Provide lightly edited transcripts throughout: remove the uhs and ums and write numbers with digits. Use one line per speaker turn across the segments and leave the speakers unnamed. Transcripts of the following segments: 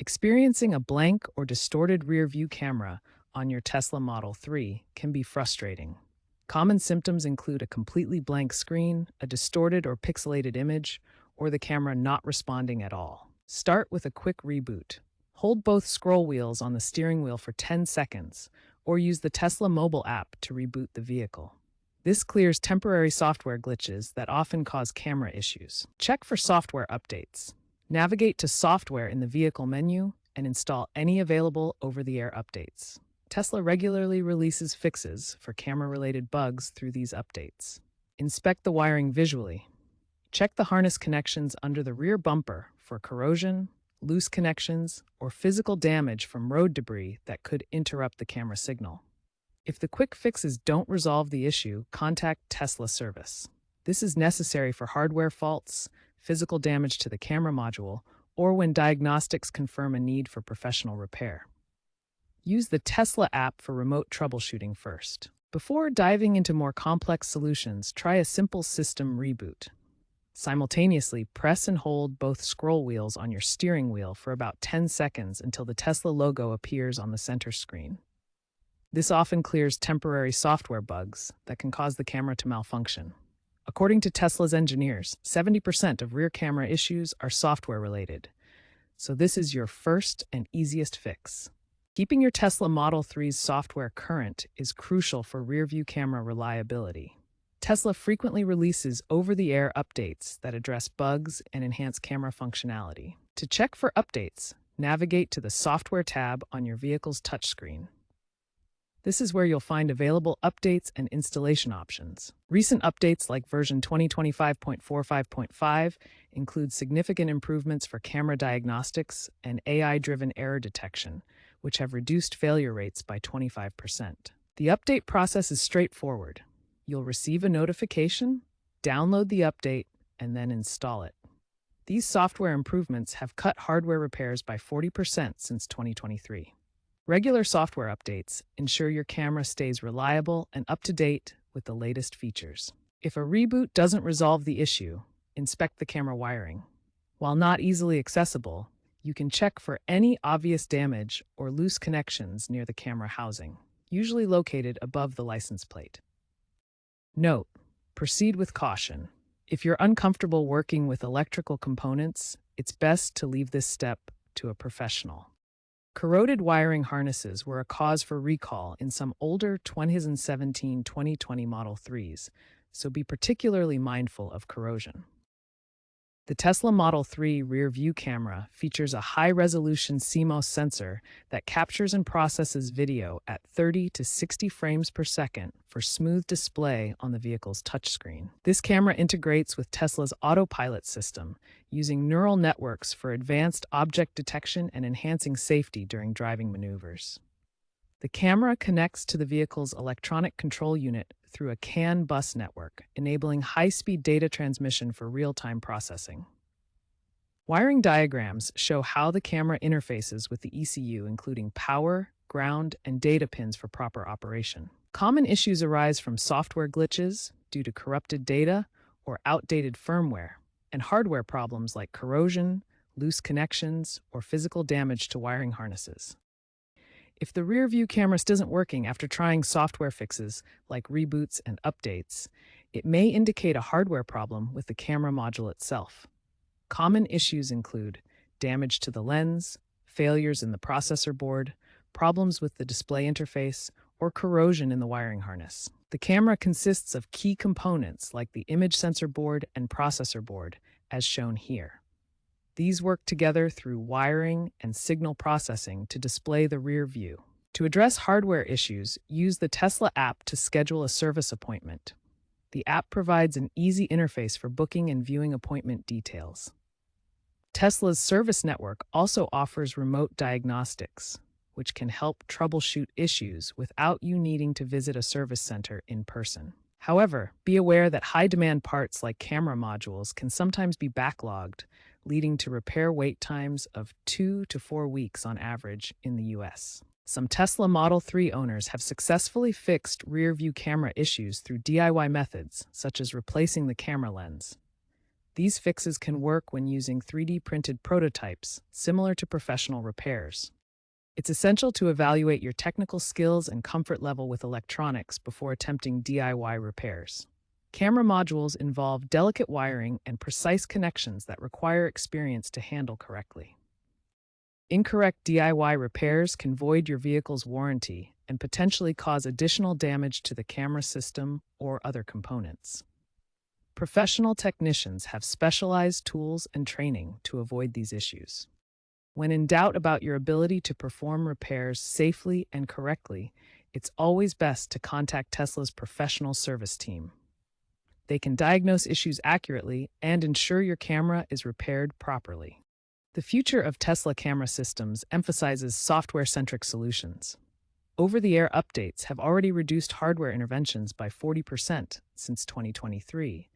Experiencing a blank or distorted rear view camera on your Tesla Model 3 can be frustrating. Common symptoms include a completely blank screen, a distorted or pixelated image, or the camera not responding at all. Start with a quick reboot. Hold both scroll wheels on the steering wheel for 10 seconds, or use the Tesla mobile app to reboot the vehicle. This clears temporary software glitches that often cause camera issues. Check for software updates. Navigate to Software in the vehicle menu and install any available over-the-air updates. Tesla regularly releases fixes for camera-related bugs through these updates. Inspect the wiring visually. Check the harness connections under the rear bumper for corrosion, loose connections, or physical damage from road debris that could interrupt the camera signal. If the quick fixes don't resolve the issue, contact Tesla service. This is necessary for hardware faults, physical damage to the camera module, or when diagnostics confirm a need for professional repair. Use the Tesla app for remote troubleshooting first. Before diving into more complex solutions, try a simple system reboot. Simultaneously, press and hold both scroll wheels on your steering wheel for about 10 seconds until the Tesla logo appears on the center screen. This often clears temporary software bugs that can cause the camera to malfunction. According to Tesla's engineers, 70% of rear camera issues are software-related, so this is your first and easiest fix. Keeping your Tesla Model 3's software current is crucial for rear-view camera reliability. Tesla frequently releases over-the-air updates that address bugs and enhance camera functionality. To check for updates, navigate to the Software tab on your vehicle's touchscreen. This is where you'll find available updates and installation options. Recent updates like version 2025.45.5 include significant improvements for camera diagnostics and AI-driven error detection, which have reduced failure rates by 25%. The update process is straightforward. You'll receive a notification, download the update, and then install it. These software improvements have cut hardware repairs by 40% since 2023. Regular software updates ensure your camera stays reliable and up to date with the latest features. If a reboot doesn't resolve the issue, inspect the camera wiring. While not easily accessible, you can check for any obvious damage or loose connections near the camera housing, usually located above the license plate. Note: proceed with caution. If you're uncomfortable working with electrical components, it's best to leave this step to a professional. Corroded wiring harnesses were a cause for recall in some older 2017-2020 Model 3s, so be particularly mindful of corrosion. The Tesla Model 3 rear-view camera features a high-resolution CMOS sensor that captures and processes video at 30 to 60 frames per second for smooth display on the vehicle's touchscreen. This camera integrates with Tesla's autopilot system, using neural networks for advanced object detection and enhancing safety during driving maneuvers. The camera connects to the vehicle's electronic control unit through a CAN bus network, enabling high-speed data transmission for real-time processing. Wiring diagrams show how the camera interfaces with the ECU, including power, ground, and data pins for proper operation. Common issues arise from software glitches due to corrupted data or outdated firmware, and hardware problems like corrosion, loose connections, or physical damage to wiring harnesses. If the rear-view camera isn't working after trying software fixes like reboots and updates, it may indicate a hardware problem with the camera module itself. Common issues include damage to the lens, failures in the processor board, problems with the display interface, or corrosion in the wiring harness. The camera consists of key components like the image sensor board and processor board, as shown here. These work together through wiring and signal processing to display the rear view. To address hardware issues, use the Tesla app to schedule a service appointment. The app provides an easy interface for booking and viewing appointment details. Tesla's service network also offers remote diagnostics, which can help troubleshoot issues without you needing to visit a service center in person. However, be aware that high-demand parts like camera modules can sometimes be backlogged, leading to repair wait times of 2 to 4 weeks on average in the US. Some Tesla Model 3 owners have successfully fixed rear-view camera issues through DIY methods, such as replacing the camera lens. These fixes can work when using 3D printed prototypes, similar to professional repairs. It's essential to evaluate your technical skills and comfort level with electronics before attempting DIY repairs. Camera modules involve delicate wiring and precise connections that require experience to handle correctly. Incorrect DIY repairs can void your vehicle's warranty and potentially cause additional damage to the camera system or other components. Professional technicians have specialized tools and training to avoid these issues. When in doubt about your ability to perform repairs safely and correctly, it's always best to contact Tesla's professional service team. They can diagnose issues accurately and ensure your camera is repaired properly. The future of Tesla camera systems emphasizes software-centric solutions. Over-the-air updates have already reduced hardware interventions by 40% since 2023,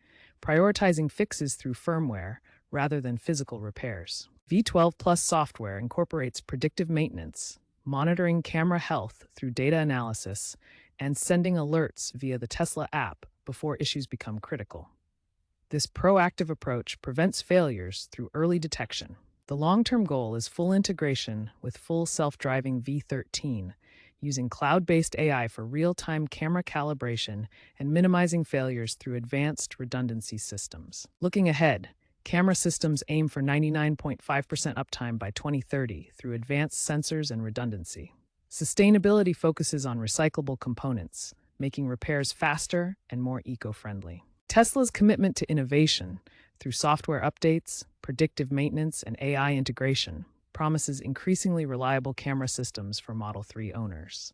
prioritizing fixes through firmware rather than physical repairs. V12 Plus software incorporates predictive maintenance, monitoring camera health through data analysis, and sending alerts via the Tesla app before issues become critical. This proactive approach prevents failures through early detection. The long-term goal is full integration with full self-driving V13, using cloud-based AI for real-time camera calibration and minimizing failures through advanced redundancy systems. Looking ahead, camera systems aim for 99.5% uptime by 2030 through advanced sensors and redundancy. Sustainability focuses on recyclable components, making repairs faster and more eco-friendly. Tesla's commitment to innovation through software updates, predictive maintenance, and AI integration promises increasingly reliable camera systems for Model 3 owners.